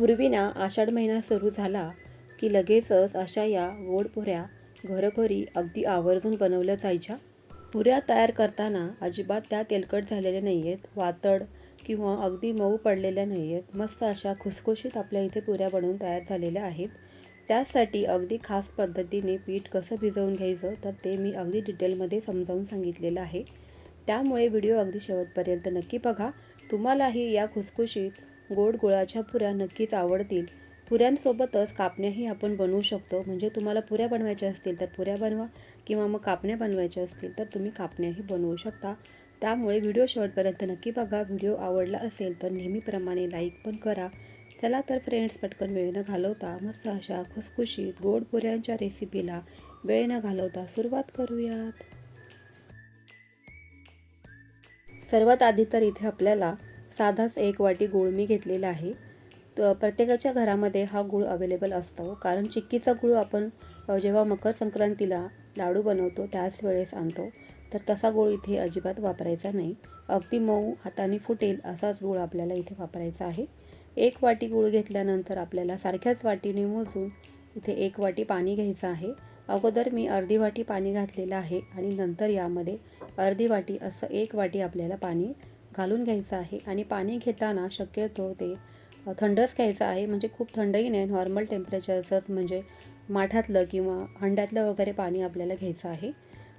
पूर्वी ना आषाढ महिना सुरू झाला की लगेचच अशा या गोड पुऱ्या घरोघरी अगदी आवर्जून बनवल्या जायच्या. पुऱ्या तयार करताना अजिबात त्या तेलकट झालेल्या नाही आहेत, वातड किंवा अगदी मऊ पडलेल्या नाही आहेत. मस्त अशा खुसखुशीत आपल्या इथे पुऱ्या बनवून तयार झालेल्या आहेत. त्यासाठी अगदी खास पद्धतीने पीठ कसं भिजवून घ्यायचं तर ते मी अगदी डिटेलमध्ये समजावून सांगितलेलं आहे. त्यामुळे व्हिडिओ अगदी शेवटपर्यंत नक्की बघा. तुम्हालाही या खुसखुशीत गोड गुळाच्या पुऱ्या नक्कीच आवडतील. पुऱ्यांसोबतच कापण्याही आपण बनवू शकतो. म्हणजे तुम्हाला पुऱ्या बनवायच्या असतील तर पुऱ्या बनवा किंवा मग कापण्या बनवायच्या असतील तर तुम्ही कापण्याही बनवू शकता. त्यामुळे व्हिडिओ शेवटपर्यंत नक्की बघा. व्हिडिओ आवडला असेल तर नेहमीप्रमाणे लाईक पण करा. चला तर फ्रेंड्स, पटकन वेळ न घालवता मस्त अशा खुसखुशीत गोड पुऱ्यांच्या रेसिपीला वेळ न घालवता सुरुवात करूयात. सर्वात आधी तर इथे आपल्याला साधाच 1 वाटी गूळ मी घेतलेला आहे. प्रत्येकाच्या घरामध्ये हा गूळ अवेलेबल असतो, कारण चिक्कीचा गूळ आपण जेव्हा मकर संक्रांतीला लाडू बनवतो त्याच वेळेस आणतो. तर तसा गूळ इथे अजिबात वापरायचा नाही. अगदी मऊ हाताने फुटेल असाच गूळ आपल्याला इथे वापरायचा आहे. 1 वाटी गूळ घेतल्यानंतर आपल्याला सारख्याच वाटीने मोजून इथे 1 वाटी पाणी घ्यायचं आहे. अगोदर मी अर्धी वाटी पाणी घातलेलं आहे आणि नंतर यामध्ये अर्धी वाटी असं 1 वाटी आपल्याला पाणी घालून घ्यायचं आहे. आणि पाणी घेताना शक्यतो ते थंडच घ्यायचं आहे. म्हणजे खूप थंडही नाही, नॉर्मल टेम्परेचरचंच, म्हणजे माठातलं किंवा हंड्यातलं वगैरे पाणी आपल्याला घ्यायचं आहे.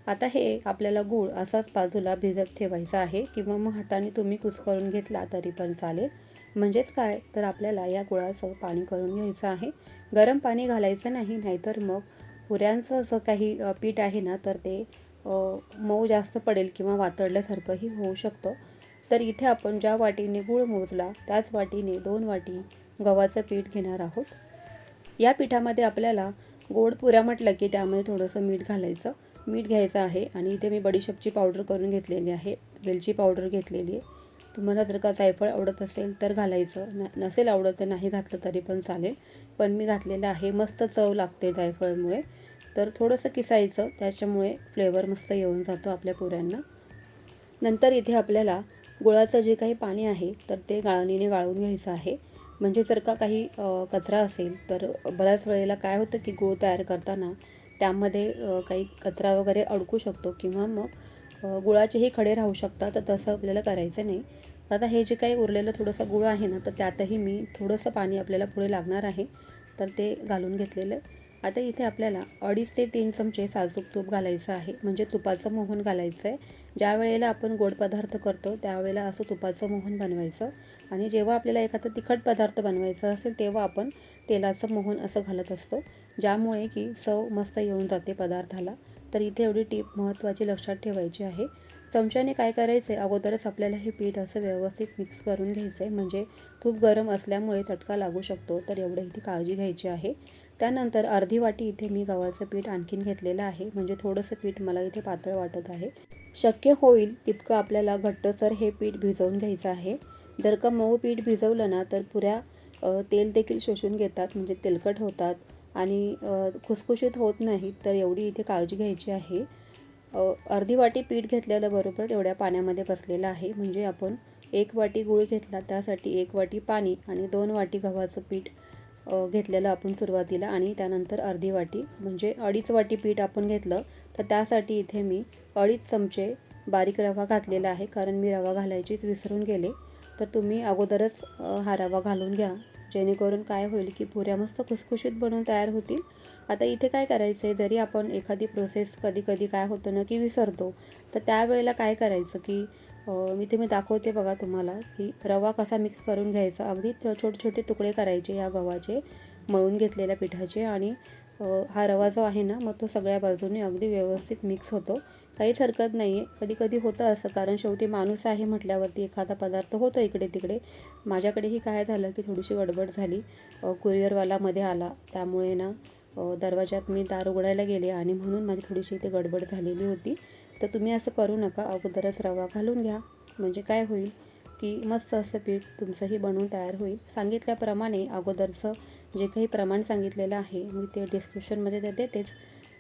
आता हे आपल्याला गूळ असाच बाजूला भिजत ठेवायचा आहे किंवा मग हाताने तुम्ही कुस्करून घेतला तरी पण चालेल. म्हणजेच काय तर आपल्याला या गुळाचं पाणी करून घ्यायचं आहे. गरम पाणी घालायचं नाही, नाहीतर मग पुऱ्यांचं जो काही पीठ आहे ना तर ते मऊ जास्त पडेल किंवा वातडल्यासारखंही होऊ शकतं. तर इथे आपण ज्या वाटीने गूळ मोजला त्याच वाटीने 2 वाटी गव्हाचं पीठ घेणार आहोत. या पिठामध्ये आपल्याला गोड पुऱ्या म्हटलं की त्यामध्ये थोडंसं मीठ घालायचं. मीठ घ्यायचं आहे आणि इथे मी बडीशेपची पावडर करून घेतलेली आहे, वेलची पावडर घेतलेली आहे. तुम्हाला जर का जायफळ आवडत असेल तर घालायचं, नसेल आवडत तर नाही घातलं तरी पण चालेल. पण मी घातलेलं आहे, मस्त चव लागते जायफळामुळे. तर थोडंसं किसायचं, त्याच्यामुळे फ्लेवर मस्त येऊन जातो आपल्या पुऱ्यांना. नंतर इथे आपल्याला गुळाचं जे काही पाणी आहे तर ते गाळणीने गाळून घ्यायचं आहे. म्हणजे जर का काही कचरा असेल तर बऱ्याच वेळेला काय होतं की गूळ तयार करताना त्यामध्ये काही कचरा वगैरे अडकू शकतो किंवा मग गुळाचेही खडे राहू शकतात. तर तसं आपल्याला करायचं नाही. आता हे जे काही उरलेलं थोडंसं गूळ आहे ना तर त्यातही मी थोडंसं पाणी आपल्याला पुढे लागणार आहे, तर ते घालून घेतलेलं आहे. आता इथे आपल्याला 2.5 ते 3 चमचे साजूक तूप घालायचं आहे, म्हणजे तुपाचं मोहन घालायचं आहे. ज्या वेळेला आपण गोड पदार्थ करतो त्यावेळेला असं तुपाचं मोहन बनवायचं. आणि जेव्हा आपल्याला एखादा तिखट पदार्थ बनवायचा असेल तेव्हा आपण तेलाचं मोहन असं घालत असतो, ज्यामुळे की चव मस्त येऊन जाते पदार्थाला. तर इथे एवढी टीप महत्त्वाची लक्षात ठेवायची आहे. चमच्याने काय करायचं आहे, अगोदरच आपल्याला हे पीठ असं व्यवस्थित मिक्स करून घ्यायचं आहे, म्हणजे तूप गरम असल्यामुळे चटका लागू शकतो. तर एवढं इथे काळजी घ्यायची आहे. त्यानंतर अर्धी वाटी इथे मी गव्हाचं पीठ आणखीन घेतलेलं आहे, म्हणजे थोडंसं पीठ मला इथे पातळ वाटत आहे. शक्य होईल तितकं आपल्याला घट्टसर हे पीठ भिजवून घ्यायचं आहे. जर का मऊ पीठ भिजवलं ना तर पुऱ्या तेल देखील शोषून घेतात, म्हणजे तेलकट होतात आणि खुसखुशीत होत नाहीत. तर एवढी इथे काळजी घ्यायची आहे. अर्धी वाटी पीठ घेतलेलं बरोबर तेवढ्या पाण्यामध्ये बसलेलं आहे. म्हणजे आपण 1 वाटी गूळ घेतला त्यासाठी 1 वाटी पाणी आणि 2 वाटी गव्हाचं पीठ घेतलेलं आपण सुरुवातीला, आणि त्यानंतर अर्धी वाटी म्हणजे 2.5 वाटी पीठ आपण घेतलं. तर त्यासाठी इथे मी 2.5 चमचे बारीक रवा घातलेला आहे, कारण मी रवा घालायचीच विसरून गेले. तर तुम्ही अगोदरच हा रवा घालून घ्या, जेणेकरून काय होईल की पुऱ्या मस्त खुसखुशीत बनवून तयार होतील. आता इथे काय करायचं आहे, जरी आपण एखादी प्रोसेस कधी कधी काय होतं ना की विसरतो, तर त्यावेळेला काय करायचं की इथे मी दाखवते बघा तुम्हाला की रवा कसा मिक्स करून घ्यायचा. अगदी छोटे छोटे तुकडे करायचे या गव्हाचे, मळून घेतलेल्या पिठाचे, आणि हा रवा जो आहे ना मग तो सगळ्या बाजूने अगदी व्यवस्थित मिक्स होतो. काहीच हरकत नाही आहे, कधी कधी होतं असं, कारण शेवटी माणूस आहे म्हटल्यावरती एखादा पदार्थ होतो इकडे तिकडे. माझ्याकडेही काय झालं की थोडीशी गडबड झाली, कुरिअरवाला मध्ये आला, त्यामुळे ना दरवाजात मी दार उघडायला गेले आणि म्हणून माझी थोडीशी इथे गडबड झालेली होती. तर तुम्ही असं करू नका, अगोदरच रवा घालून घ्या, म्हणजे काय होईल की मस्त असं पीठ तुमचंही बनवून तयार होईल. सांगितल्याप्रमाणे अगोदरचं जे काही प्रमाण सांगितलेलं आहे मी ते डिस्क्रिप्शनमध्ये ते देतेच,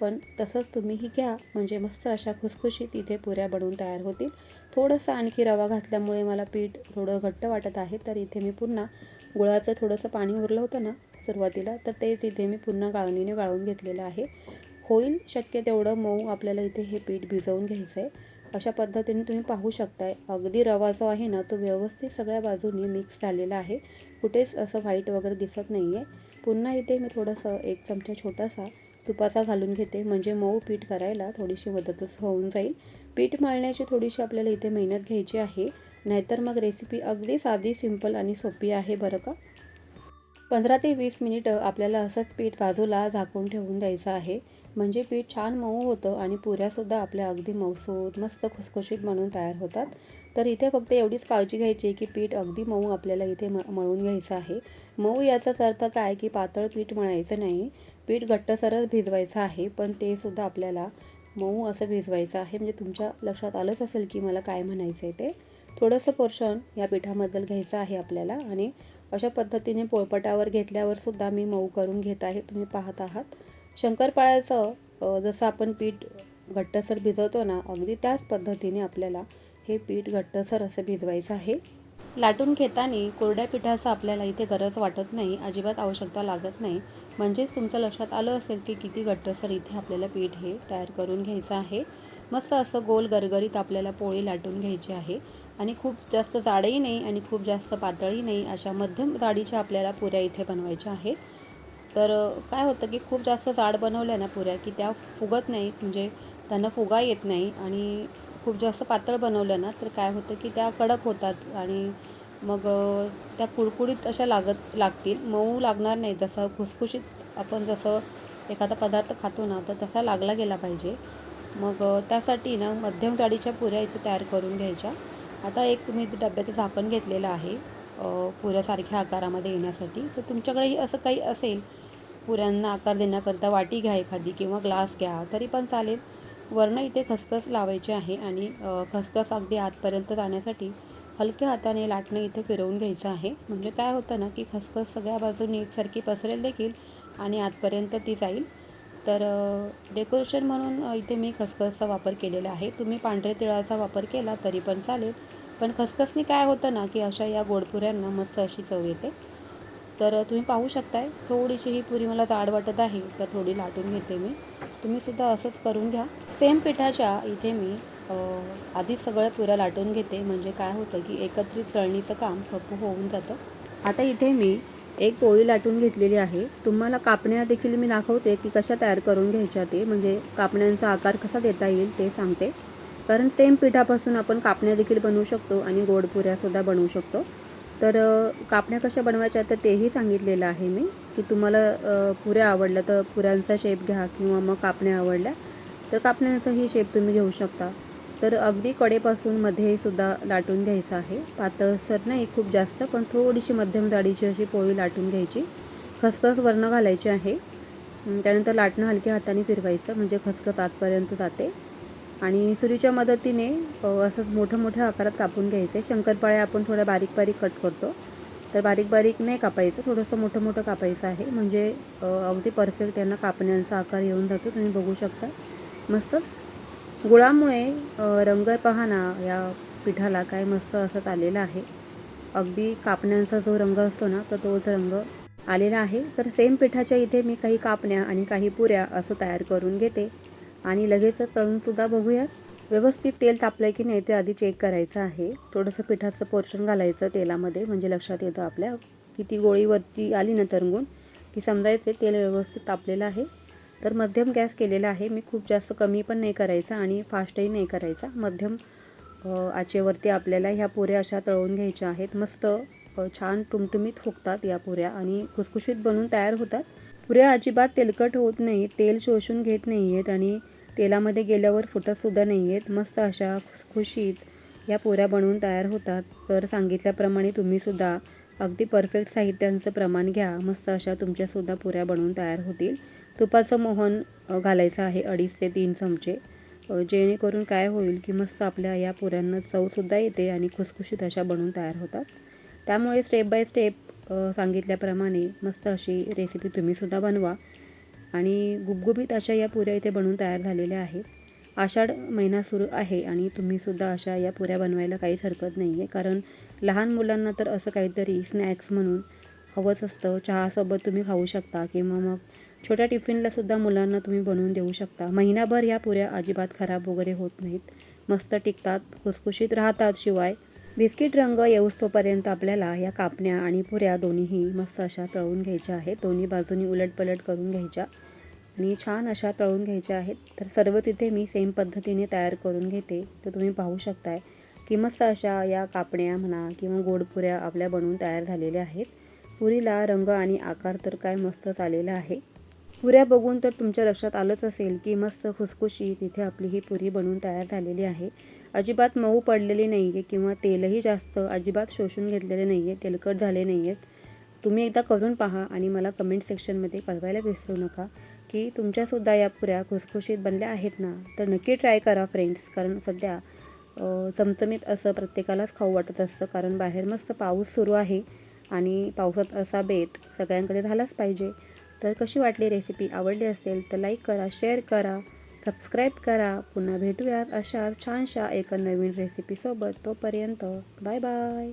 पण तसंच तुम्हीही घ्या, म्हणजे मस्त अशा खुसखुशीत इथे पुऱ्या बनवून तयार होतील. थोडंसं आणखी रवा घातल्यामुळे मला पीठ थोडं घट्ट वाटत आहे, तर इथे मी पुन्हा गुळाचं थोडंसं पाणी उरलं होतं ना सुरुवातीला, तर तेच इथे मी पुन्हा गाळणीने गाळून घेतलेलं आहे. होईल शक्य तेवढं मऊ आपल्याला इथे हे पीठ भिजवून घ्यायचं आहे. अशा पद्धतीने तुम्ही पाहू शकताय. अगदी रवा जो आहे ना तो व्यवस्थित सगळ्या बाजूनी मिक्स झालेला आहे. कुठेच असं व्हाईट वगैरे दिसत नाही आहे. पुन्हा इथे मी थोडंसं 1 चमचा छोटासा तुपाचा घालून घेते, म्हणजे मऊ पीठ करायला थोडीशी मदतच होऊन जाईल. पीठ मळण्याची थोडीशी आपल्याला इथे मेहनत घ्यायची आहे, नाहीतर मग रेसिपी अगदी साधी, सिंपल आणि सोपी आहे बरं का. 15 ते 20 मिनिटं आपल्याला असंच पीठ बाजूला झाकून ठेवून द्यायचं आहे, म्हणजे पीठ छान मऊ होतं आणि पुऱ्यासुद्धा आपल्या अगदी मऊसूत मस्त खुसखुशीत बनून तयार होतात. तर इथे फक्त एवढीच काळजी घ्यायची आहे की पीठ अगदी मऊ आपल्याला इथे मळून घ्यायचं आहे. मऊ याचाच अर्थ काय की पातळ पीठ मळायचं नाही, पीठ घट्टसरच भिजवायचं आहे, पण ते सुद्धा आपल्याला मऊ असं भिजवायचं आहे. म्हणजे तुमच्या लक्षात आलंच असेल की मला काय म्हणायचं आहे ते. थोडंसं पोर्शन या पिठाबद्दल घ्यायचं आहे आपल्याला आणि अशा पद्धतीने पोळपाटावर घेतल्यावर सुद्धा मी मऊ करून घेत आहे, तुम्ही पाहत आहात. शंकरपाळ्याचं जसं आपण पीठ घट्टसर भिजवतो ना, अगदी त्याच पद्धतीने आपल्याला हे पीठ घट्टसर असं भिजवायचं आहे. लाटून घेताना कोरड्या पिठाचं आपल्याला इथे गरज वाटत नाही, अजिबात आवश्यकता लागत नाही. म्हणजेच तुमच्या लक्षात आलं असेल की किती घट्टसर इथे आपल्याला पीठ हे तयार करून घ्यायचं आहे. मस्त असं गोल गरगरीत आपल्याला पोळी लाटून घ्यायची आहे आणि खूप जास्त जाडही नाही आणि खूप जास्त पातळही नाही, अशा मध्यम जाडीच्या आपल्याला पुऱ्या इथे बनवायच्या आहेत. तर काय होतं की खूप जास्त जाड बनवल्या ना पुऱ्या की त्या फुगत नाहीत, म्हणजे त्यांना फुगा येत नाही. आणि खूप जास्त पातळ बनवल्या ना तर काय होतं की त्या कडक होतात आणि मग त्या कुळकुळीत अशा लागतील, मऊ लागणार नाही. जसं खुसखुशीत आपण जसं एखादा पदार्थ खातो ना तर तसा लागला गेला पाहिजे. मग त्यासाठी ना मध्यम जाडीच्या पुऱ्या इथे तयार करून घ्यायच्या. आता एक मी डब्याचं झाकण घेतलेलं आहे पुऱ्यासारख्या आकारामध्ये येण्यासाठी. तर तुमच्याकडेही असं काही असेल पुऱ्यांना आकार देण्याकरता, वाटी घ्या एखादी किंवा ग्लास घ्या तरी पण चालेल. वरनं इथे खसखस लावायची आहे आणि खसखस अगदी आतपर्यंत जाण्यासाठी हलक्या हाताने लाटणं इथे फिरवून घ्यायचं आहे. म्हणजे काय होतं ना की खसखस सगळ्या बाजूनी एकसारखी पसरेल देखील आणि आतपर्यंत ती जाईल. तर डेकोरेशन म्हणून इथे मी खसखसचा वापर केलेला आहे. तुम्ही पांढऱ्या तिळाचा वापर केला तरी पण चालेल, पण खसखसनी काय होतं ना की अशा या गोडपुऱ्यांना मस्त अशी चव येते. तर तुम्ही पाहू शकताय थोडीशी ही पुरी मला जाड वाटत आहे, तर थोडी लाटून घेते मी. तुम्हीसुद्धा असंच करून घ्या. सेम पिठाच्या इथे मी आधीच सगळ्या पुऱ्या लाटून घेते, म्हणजे काय होतं की एकत्रित तळणीचं काम सोपं होऊन जातं. आता इथे मी एक पोळी लाटून घेतलेली आहे. तुम्हाला कापण्या देखील मी दाखवते की कशा तयार करून घ्यायच्या ते, म्हणजे कापण्यांचा आकार कसा देता येईल ते सांगते. कारण सेम पिठापासून आपण कापण्या देखील बनवू शकतो आणि गोड पुऱ्यासुद्धा बनवू शकतो. तर कापण्या कशा बनवायच्या तर तेही सांगितलेलं आहे मी, की तुम्हाला पुऱ्या आवडल्या तर पुऱ्यांचा शेप घ्या किंवा मग कापण्या आवडल्या तर कापण्यांचाही शेप तुम्ही घेऊ शकता. तर अगदी कडेपासून मध्ये सुद्धा लाटून घ्यायचं आहे. पातळसर नाही खूप जास्त, पण थोडीशी मध्यम जाडीची अशी पोळी लाटून घ्यायची. खसखस वरनं घालायची आहे. त्यानंतर लाटणं हलक्या हाताने फिरवायचं, म्हणजे खसखस आतपर्यंत जाते. आणि सुरीच्या मदतीने असंच मोठ्या आकारात कापून घ्यायचे. शंकरपाळ्या आपण थोड्या बारीक बारीक कट करतो, तर बारीक बारीक नाही कापायचं, थोडंसं मोठं कापायचं आहे, म्हणजे अगदी परफेक्ट यांना कापण्यांचा आकार येऊन जातो. तुम्ही बघू शकता मस्तच. गुळामुळे रंग पहा ना या पिठाला काय मस्त असं आलेला आहे. अगदी कापण्यांचा जो रंग असतो ना तर तोच रंग आलेला आहे. तर सेम पिठाच्या इथे मी काही कापण्या आणि काही पुऱ्या असं तयार करून घेते आणि लगेच तळूनसुद्धा बघूयात. व्यवस्थित तेल तापलं की नाही ते आधी चेक करायचं आहे. थोडंसं पिठाचं पोर्शन घालायचं तेलामध्ये, म्हणजे लक्षात येतं आपल्या किती गोळीवरती आली ना तरंगून की समजायचे तेल व्यवस्थित तापलेलं आहे. तर मध्यम गॅस केलेला आहे मी, खूप जास्त कमी पण नाही करायचा आणि फास्टही नाही करायचा. मध्यम आचेवरती आपल्याला ह्या पुऱ्या अशा तळून घ्यायच्या आहेत. मस्त छान टुमटुमीत फुगतात या पुऱ्या आणि खुसखुशीत बनून तयार होतात. पुऱ्या अजिबात तेलकट होत नाही, तेल शोषून घेत नाही आहेत आणि तेलामध्ये गेल्यावर फुटतसुद्धा नाही आहेत. मस्त अशा खुसखुशीत या पुऱ्या बनवून तयार होतात. तर सांगितल्याप्रमाणे तुम्हीसुद्धा अगदी परफेक्ट साहित्यांचं प्रमाण घ्या, मस्त अशा तुमच्यासुद्धा पुऱ्या बनवून तयार होतील. तुपाचं मोहन घालायचं आहे 2.5 ते 3 चमचे, जेणेकरून काय होईल की मस्त आपल्या या पुऱ्यांना चवसुद्धा येते आणि खुसखुशीत अशा बनवून तयार होतात. त्यामुळे स्टेप बाय स्टेप सांगितल्याप्रमाणे मस्त अशी रेसिपी तुम्हीसुद्धा बनवा आणि गुबगुबीत अशा या पुऱ्या इथे बनवून तयार झालेल्या आहेत. आषाढ महिना सुरू आहे आणि तुम्हीसुद्धा अशा या पुऱ्या बनवायला काहीच हरकत नाही आहे, कारण लहान मुलांना तर असं काहीतरी स्नॅक्स म्हणून हवंच असतं. चहासोबत तुम्ही खाऊ शकता किंवा मग छोट्या टिफिनलासुद्धा मुलांना तुम्ही बनवून देऊ शकता. महिनाभर ह्या पुऱ्या अजिबात खराब वगैरे होत नाहीत. मस्त टिकतात, खुसखुशीत राहतात. शिवाय बिस्किट रंग येऊस्तोपर्यंत आपल्याला या कापण्या आणि पुऱ्या दोन्हीही मस्त अशा तळून घ्यायच्या आहेत. दोन्ही बाजूनी उलटपलट करून घ्यायच्या आणि छान अशा तळून घ्यायच्या आहेत. तर सर्व तिथे मी सेम पद्धतीने तयार करून घेते. तर तुम्ही पाहू शकताय की मस्त अशा या कापण्या म्हणा किंवा गोड पुऱ्या आपल्या बनवून तयार झालेल्या आहेत. पुरीला रंग आणि आकार तर काय मस्तच आलेला आहे. पुऱ्या बघून तर तुमच्या लक्षात आलंच असेल की मस्त खुसखुशीत इथे आपली ही पुरी बनवून तयार झालेली आहे. अजिबात मऊ पडलेली नाही आहे किंवा तेलही जास्त अजिबात शोषून घेतलेले नाही आहे, तेलकट झाले नाही आहेत. तुम्ही एकदा करून पहा आणि मला कमेंट सेक्शनमध्ये कळवायला विसरू नका की तुमच्यासुद्धा या पुऱ्या खुसखुशीत बनल्या आहेत ना. तर नक्की ट्राय करा फ्रेंड्स, कारण सध्या चमचमीत असं प्रत्येकालाच खाऊ वाटत असतं, कारण बाहेर मस्त पाऊस सुरू आहे आणि पावसात असा बेत सगळ्यांकडे झालाच पाहिजे. तर कशी वाटली रेसिपी? आवडली असेल तर लाईक करा, शेअर करा, सबस्क्राईब करा. पुन्हा भेटूयात अशाच छानशा एका नवीन रेसिपीसोबत. तोपर्यंत बाय बाय.